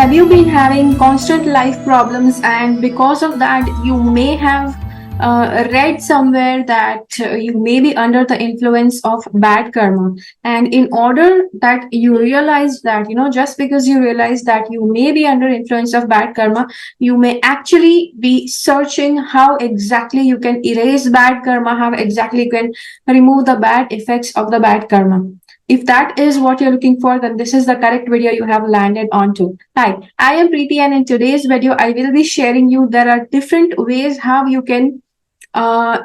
Have you been having constant life problems, and because of that, you may have read somewhere that you may be under the influence of bad karma? And in order that you realize that, just because you realize that you may be under influence of bad karma, you may actually be searching how exactly you can erase bad karma, how exactly you can remove the bad effects of the bad karma. If that is what you're looking for, then this is the correct video you have landed onto. Hi, I am Preeti, and in today's video, I will be sharing you there are different ways how you can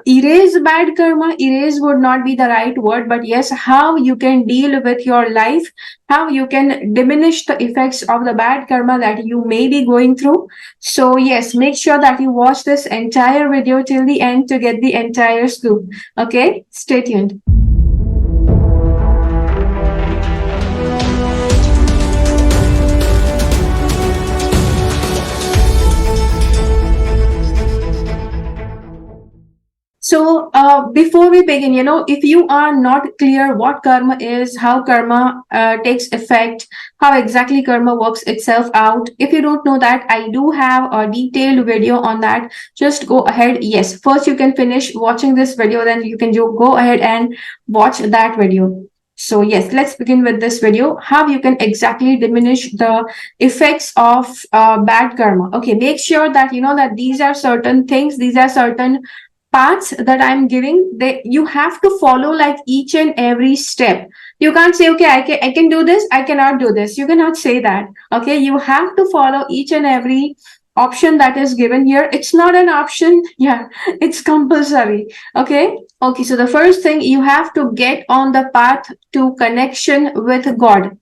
erase bad karma. Erase would not be the right word, but yes, how you can deal with your life, how you can diminish the effects of the bad karma that you may be going through. So yes, make sure that you watch this entire video till the end to get the entire scoop. Okay, stay tuned. So before we begin, if you are not clear what karma is, how karma takes effect, how exactly karma works itself out, if you don't know that, I do have a detailed video on that. Just go ahead. Yes, first you can finish watching this video, then you can go ahead and watch that video. So yes, let's begin with this video, how you can exactly diminish the effects of bad karma. Okay, make sure that you know that these are certain things, these are certain paths that I'm giving, that you have to follow like each and every step. You can't say, okay, I can do this, I cannot do this. You cannot say that. Okay, you have to follow each and every option that is given here. It's not an option. Yeah, it's compulsory. Okay, so the first thing, you have to get on the path to connection with God.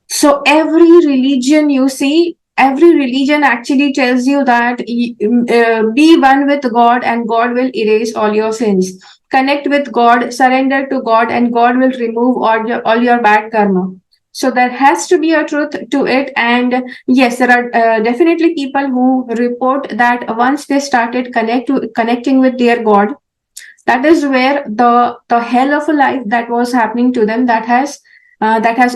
So every religion you see, every religion actually tells you that be one with God and God will erase all your sins. Connect with God, surrender to God, and God will remove all your bad karma. So there has to be a truth to it. And yes, there are definitely people who report that once they started connecting with their God, that is where the hell of a life that was happening to them, that has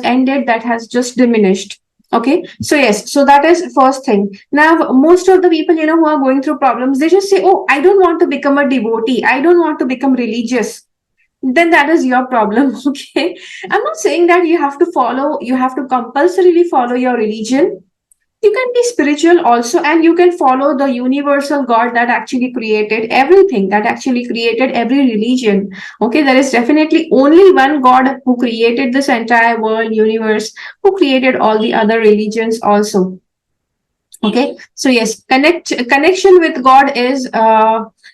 ended, that has just diminished. Okay, so yes, so that is first thing. Now most of the people who are going through problems, they just say, oh, I don't want to become a devotee, I don't want to become religious. Then that is your problem. Okay, I'm not saying that you have to compulsorily follow your religion. You can be spiritual also, and you can follow the universal God that actually created everything, that actually created every religion. Okay, there is definitely only one God who created this entire world, universe, who created all the other religions also. Okay, so yes, connection with God is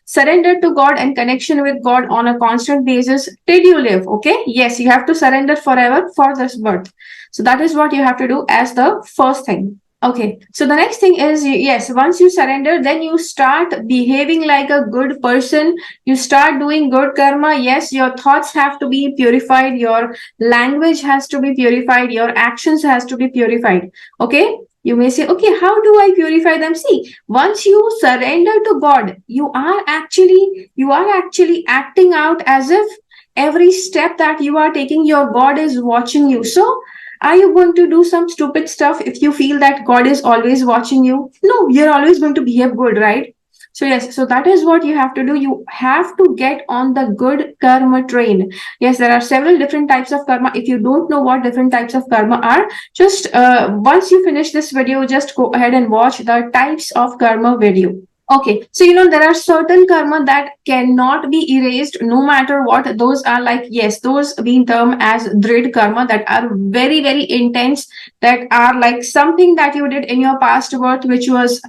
surrender to God and connection with God on a constant basis till you live. Okay, yes, you have to surrender forever for this birth. So that is what you have to do as the first thing. Okay, so the next thing is, yes, once you surrender, then you start behaving like a good person. You start doing good karma. Yes, your thoughts have to be purified. Your language has to be purified. Your actions has to be purified. Okay, you may say, okay, how do I purify them? See, once you surrender to God, you are actually acting out as if every step that you are taking, your God is watching you. So are you going to do some stupid stuff if you feel that God is always watching you? No, you're always going to behave good, right? So yes, so that is what you have to do. You have to get on the good karma train. Yes, there are several different types of karma. If you don't know what different types of karma are, just once you finish this video, just go ahead and watch the types of karma video. Okay, so there are certain karma that cannot be erased no matter what. Those are like, yes, those being termed as drid karma, that are very, very intense, that are like something that you did in your past birth, which was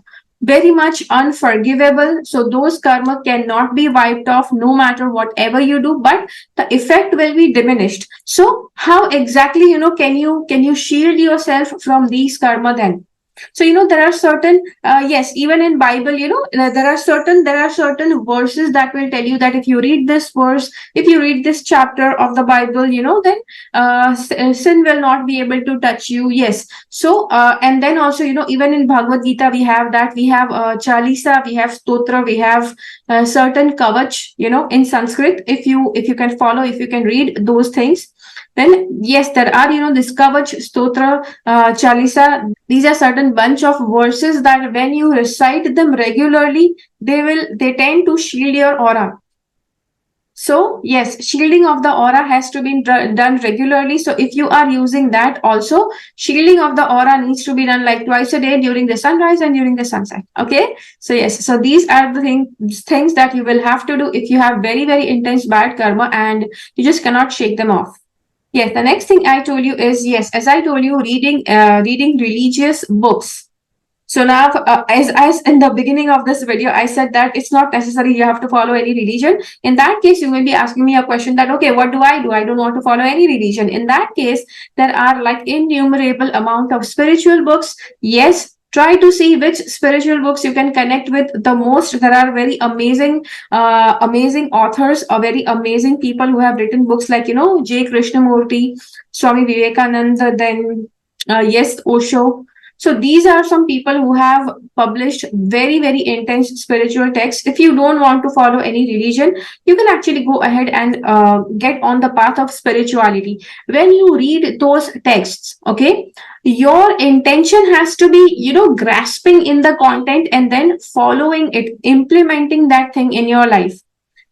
very much unforgivable. So those karma cannot be wiped off no matter whatever you do, but the effect will be diminished. So how exactly, can you shield yourself from these karma then? So there are certain yes, even in Bible, there are certain verses that will tell you that if you read this verse, if you read this chapter of the Bible, then sin will not be able to touch you. Yes, so and then also, even in Bhagavad Gita, we have that, we have Chalisa, we have Stotra, we have certain kavach, in Sanskrit. If you can follow, if you can read those things, Then yes, there are, this Kavach, Stotra, Chalisa. These are certain bunch of verses that when you recite them regularly, they tend to shield your aura. So yes, shielding of the aura has to be done regularly. So if you are using that also, shielding of the aura needs to be done like twice a day during the sunrise and during the sunset. Okay. So yes, so these are the things that you will have to do if you have very, very intense bad karma and you just cannot shake them off. Yes, the next thing I told you is, yes, as I told you, reading religious books. So now, as in the beginning of this video, I said that it's not necessary you have to follow any religion. In that case, you may be asking me a question that, okay, what do? I don't want to follow any religion. In that case, there are like innumerable amount of spiritual books. Yes, try to see which spiritual books you can connect with the most. There are very amazing authors or very amazing people who have written books like, J. Krishnamurti, Swami Vivekananda, then yes, Osho. So these are some people who have published very, very intense spiritual texts. If you don't want to follow any religion, you can actually go ahead and get on the path of spirituality. When you read those texts, okay, your intention has to be, grasping in the content and then following it, implementing that thing in your life.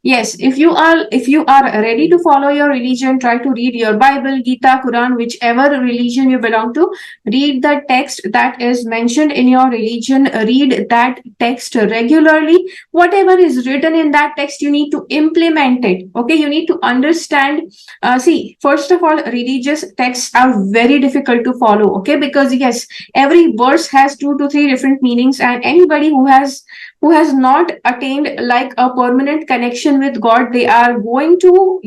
Yes, if you are ready to follow your religion, try to read your Bible, Gita, Quran, whichever religion you belong to. Read the text that is mentioned in your religion. Read that text regularly. Whatever is written in that text, you need to implement it. Okay, you need to understand. See, first of all, religious texts are very difficult to follow. Okay, because yes, every verse has 2 to 3 different meanings, and anybody who has not attained like a permanent connection with God, they are going to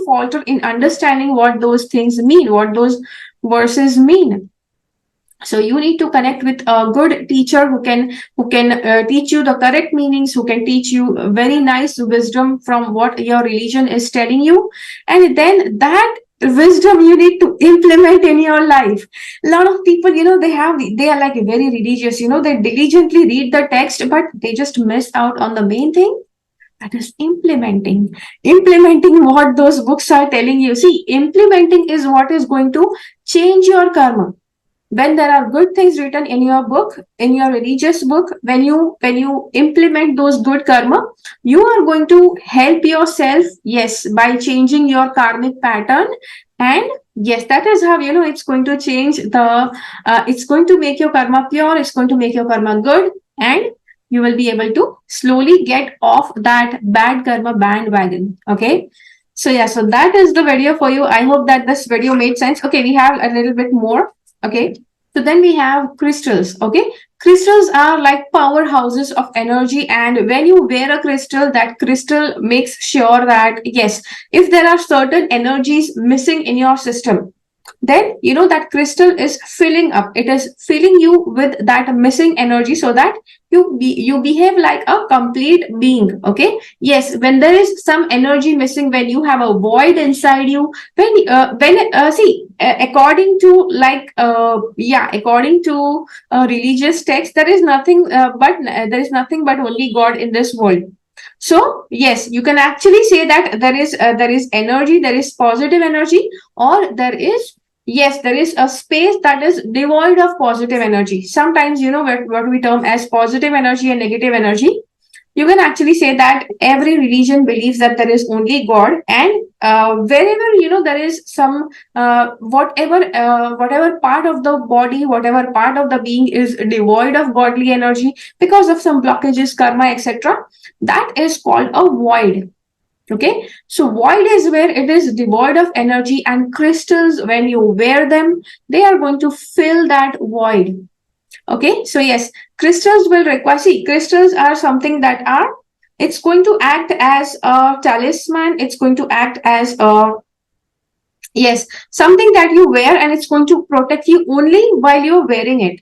falter in understanding what those things mean, what those verses mean. So you need to connect with a good teacher who can teach you the correct meanings, who can teach you very nice wisdom from what your religion is telling you, and then that wisdom you need to implement in your life. A lot of people, they are like very religious, they diligently read the text, but they just miss out on the main thing, that is implementing what those books are telling you. See, implementing is what is going to change your karma. When there are good things written in your book, in your religious book, when you implement those good karma, you are going to help yourself, yes, by changing your karmic pattern. And yes, that is how, it's going to change it's going to make your karma pure, it's going to make your karma good, and you will be able to slowly get off that bad karma bandwagon. Okay, so yeah, so that is the video for you. I hope that this video made sense. Okay, we have a little bit more. Okay, so then we have crystals. Okay, crystals are like powerhouses of energy, and when you wear a crystal, that crystal makes sure that yes, if there are certain energies missing in your system, then that crystal is filling up, it is filling you with that missing energy, so that you behave like a complete being. Okay, yes, when there is some energy missing, when you have a void inside you, when see, according to according to religious text, there is nothing but only God in this world. So yes, you can actually say that there is energy, there is positive energy, or there is a space that is devoid of positive energy. Sometimes, what we term as positive energy and negative energy. You can actually say that every religion believes that there is only God, and wherever there is some whatever part of the body, whatever part of the being is devoid of godly energy because of some blockages, karma, etc., that is called a void. Okay, so void is where it is devoid of energy, and crystals, when you wear them, they are going to fill that void. Okay, so yes, crystals will require, see, crystals are something that are, it's going to act as a talisman, it's going to act as a, yes, something that you wear, and it's going to protect you only while you're wearing it.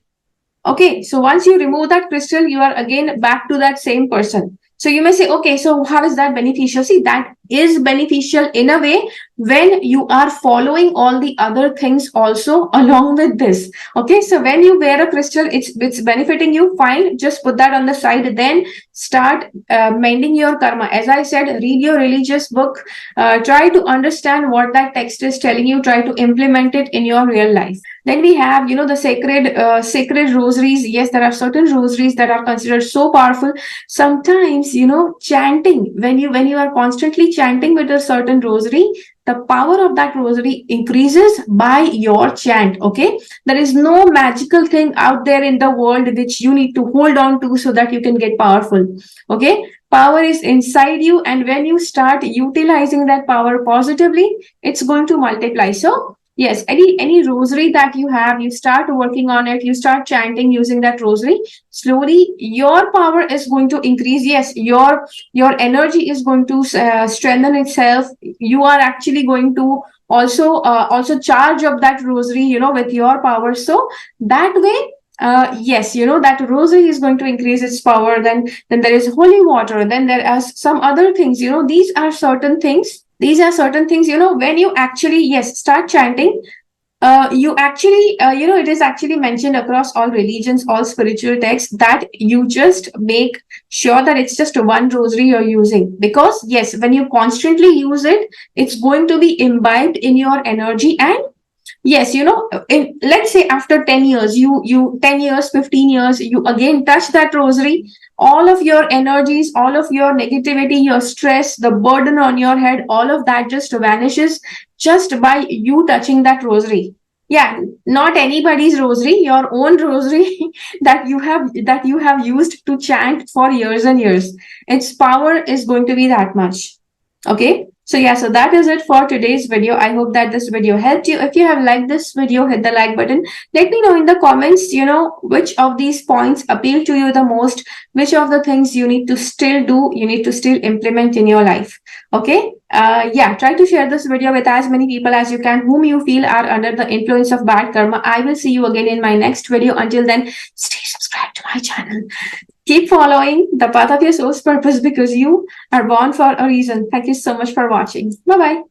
Okay, so once you remove that crystal, you are again back to that same person. So you may say, okay, so how is that beneficial? See, is beneficial in a way when you are following all the other things also along with this. Okay, so when you wear a crystal, it's benefiting you, fine, just put that on the side, then start mending your karma. As I said, read your religious book, try to understand what that text is telling you, try to implement it in your real life. Then we have, the sacred rosaries. Yes, there are certain rosaries that are considered so powerful. Sometimes, chanting, when you are constantly chanting with a certain rosary, the power of that rosary increases by your chant. Okay, there is no magical thing out there in the world which you need to hold on to so that you can get powerful. Okay, power is inside you, and when you start utilizing that power positively, it's going to multiply. So yes, any rosary that you have, you start working on it, you start chanting using that rosary, slowly your power is going to increase. Yes, your energy is going to strengthen itself. You are actually going to also charge up that rosary, with your power. So that way, yes, that rosary is going to increase its power. Then there is holy water, then there are some other things. These are certain things, when you actually, yes, start chanting, you actually, it is actually mentioned across all religions, all spiritual texts, that you just make sure that it's just one rosary you're using. Because, yes, when you constantly use it, it's going to be imbibed in your energy. And yes, let's say after 10 years, you 10 years, 15 years, you again touch that rosary, all of your energies, all of your negativity, your stress, the burden on your head, all of that just vanishes just by you touching that rosary. Yeah, not anybody's rosary, your own rosary that you have used to chant for years and years. Its power is going to be that much. Okay, so yeah, so that is it for today's video. I hope that this video helped you. If you have liked this video, hit the like button. Let me know in the comments, which of these points appeal to you the most, which of the things you need to still do, you need to still implement in your life. Okay, yeah, try to share this video with as many people as you can whom you feel are under the influence of bad karma. I will see you again in my next video. Until then, stay subscribed to my channel. Keep following the path of your soul's purpose, because you are born for a reason. Thank you so much for watching. Bye bye.